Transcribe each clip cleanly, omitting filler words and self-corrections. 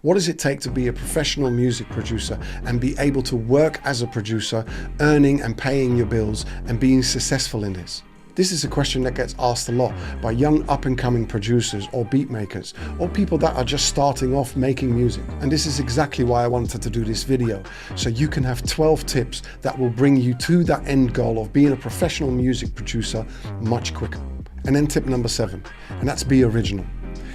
What does it take to be a professional music producer and be able to work as a producer, earning and paying your bills and being successful in this? This is a question that gets asked a lot by young up-and-coming producers or beat makers or people that are just starting off making music. And this is exactly why I wanted to do this video, so you can have 12 tips that will bring you to that end goal of being a professional music producer much quicker. And then tip number 7, and that's be original.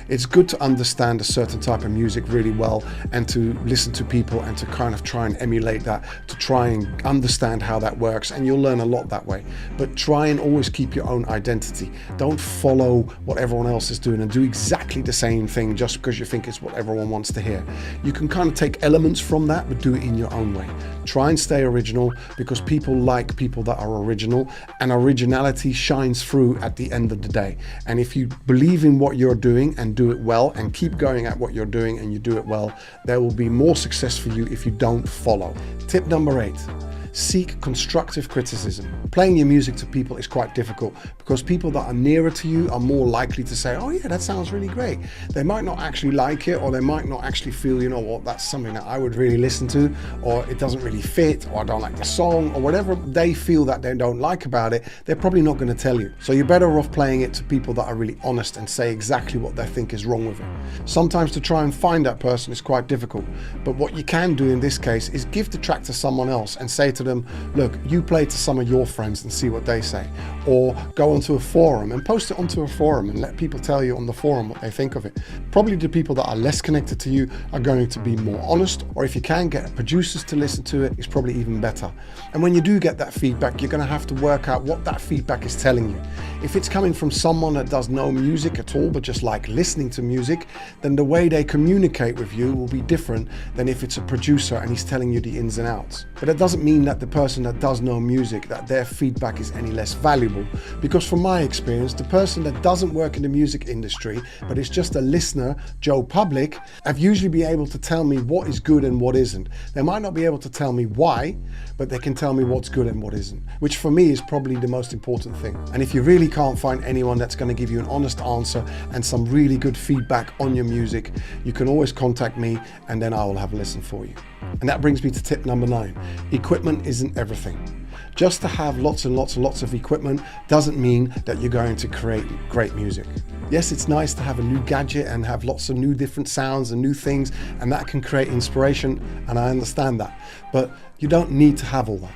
It's good to understand a certain type of music really well and to listen to people and to kind of try and emulate that, to try and understand how that works, and you'll learn a lot that way. But try and always keep your own identity. Don't follow what everyone else is doing and do exactly the same thing just because you think it's what everyone wants to hear. You can kind of take elements from that, but do it in your own way. Try and stay original, because people like people that are original, and originality shines through at the end of the day. And if you believe in what you're doing and do it well and keep going at what you're doing and you do it well, there will be more success for you if you don't follow. Tip number 8. Seek constructive criticism. Playing your music to people is quite difficult because people that are nearer to you are more likely to say, oh yeah, that sounds really great. They might not actually like it, or they might not actually feel, you know what, that's something that I would really listen to, or it doesn't really fit, or I don't like the song, or whatever they feel that they don't like about it, they're probably not going to tell you. So you're better off playing it to people that are really honest and say exactly what they think is wrong with it. Sometimes to try and find that person is quite difficult, but what you can do in this case is give the track to someone else and say to them, look, you play to some of your friends and see what they say, or go onto a forum and post it onto a forum and let people tell you on the forum what they think of it. Probably the people that are less connected to you are going to be more honest, or if you can get producers to listen to it, it's probably even better. And when you do get that feedback, you're going to have to work out what that feedback is telling you. If it's coming from someone that does no music at all but just like listening to music, then the way they communicate with you will be different than if it's a producer and he's telling you the ins and outs. But it doesn't mean that the person that does know music, that their feedback is any less valuable, because from my experience, the person that doesn't work in the music industry but is just a listener, Joe Public, have usually been able to tell me what is good and what isn't. They might not be able to tell me why, but they can tell me what's good and what isn't, which for me is probably the most important thing. And if you really can't find anyone that's going to give you an honest answer and some really good feedback on your music, you can always contact me and then I will have a listen for you. And that brings me to tip number 9. Equipment isn't everything. Just to have lots and lots and lots of equipment doesn't mean that you're going to create great music. Yes, it's nice to have a new gadget and have lots of new different sounds and new things, and that can create inspiration, and I understand that. But you don't need to have all that.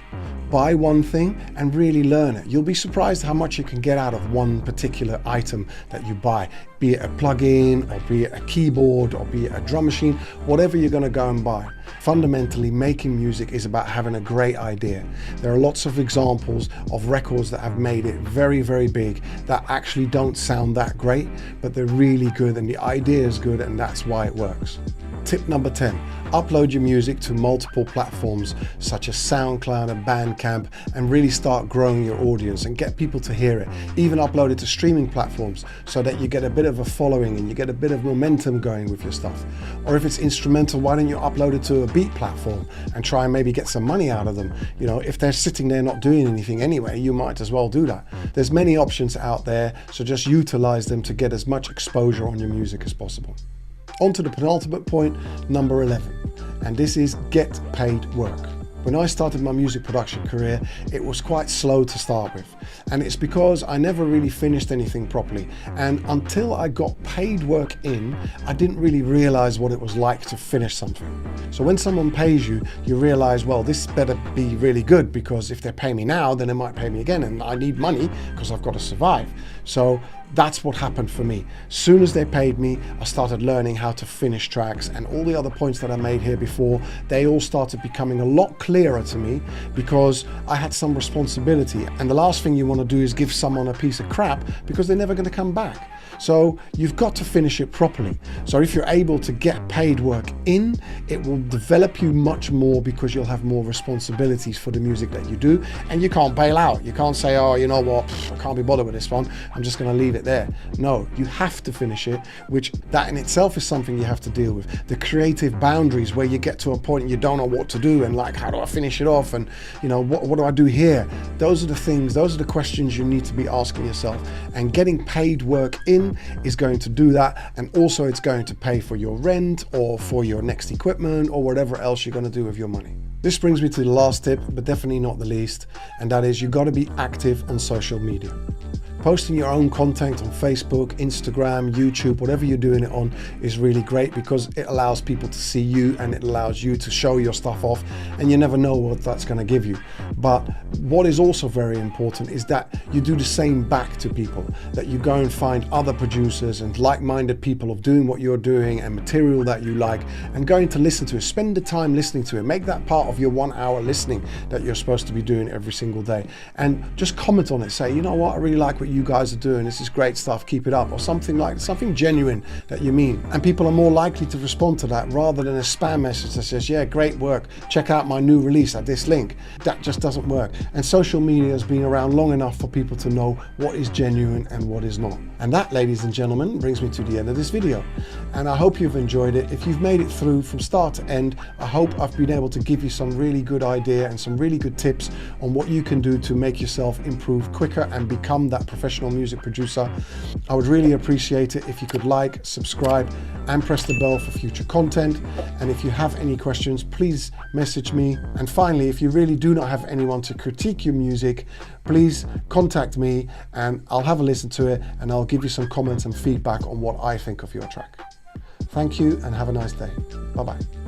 Buy one thing and really learn it. You'll be surprised how much you can get out of one particular item that you buy, be it a plug-in, or be it a keyboard, or be it a drum machine, whatever you're going to go and buy. Fundamentally, making music is about having a great idea. There are lots of examples of records that have made it very, very big that actually don't sound that great, but they're really good and the idea is good, and that's why it works. Tip number 10, upload your music to multiple platforms such as SoundCloud and Bandcamp, and really start growing your audience and get people to hear it. Even upload it to streaming platforms so that you get a bit of a following and you get a bit of momentum going with your stuff. Or if it's instrumental, why don't you upload it to a beat platform and try and maybe get some money out of them? You know, if they're sitting there not doing anything anyway, you might as well do that. There's many options out there, so just utilize them to get as much exposure on your music as possible. On to the penultimate point, number 11, and this is get paid work. When I started my music production career, it was quite slow to start with, and it's because I never really finished anything properly, and until I got paid work in, I didn't really realize what it was like to finish something. So when someone pays you, you realize, well, this better be really good, because if they pay me now, then they might pay me again, and I need money because I've got to survive. So that's what happened for me. As soon as they paid me, I started learning how to finish tracks, and all the other points that I made here before, they all started becoming a lot clearer to me because I had some responsibility. And the last thing you want to do is give someone a piece of crap, because they're never going to come back. So you've got to finish it properly. So if you're able to get paid work in, it will develop you much more, because you'll have more responsibilities for the music that you do, and you can't bail out. You can't say, oh, you know what, I can't be bothered with this one, I'm just going to leave it there. No, you have to finish it, which that in itself is something you have to deal with. The creative boundaries where you get to a point and you don't know what to do, and like, how do I got to finish it off, and what do I do here? Those are the things, those are the questions you need to be asking yourself, and getting paid work in is going to do that. And also it's going to pay for your rent or for your next equipment or whatever else you're going to do with your money. This brings me to the last tip, but definitely not the least, and that is you got to be active on social media. Posting your own content on Facebook, Instagram, YouTube, whatever you're doing it on is really great, because it allows people to see you and it allows you to show your stuff off, and you never know what that's going to give you. But what is also very important is that you do the same back to people, that you go and find other producers and like-minded people of doing what you're doing and material that you like, and going to listen to it. Spend the time listening to it. Make that part of your 1 hour listening that you're supposed to be doing every single day, and just comment on it. Say, you know what, I really like what you guys are doing, this is great stuff, keep it up, or something genuine that you mean. And people are more likely to respond to that rather than a spam message that says, yeah, great work, check out my new release at this link. That just doesn't work. And social media has been around long enough for people to know what is genuine and what is not. And that, ladies and gentlemen, brings me to the end of this video. And I hope you've enjoyed it. If you've made it through from start to end, I hope I've been able to give you some really good idea and some really good tips on what you can do to make yourself improve quicker and become that professional music producer. I would really appreciate it if you could like, subscribe, and press the bell for future content. And if you have any questions, please message me. And finally, if you really do not have anyone to critique your music, please contact me and I'll have a listen to it, and I'll give you some comments and feedback on what I think of your track. Thank you and have a nice day. Bye-bye.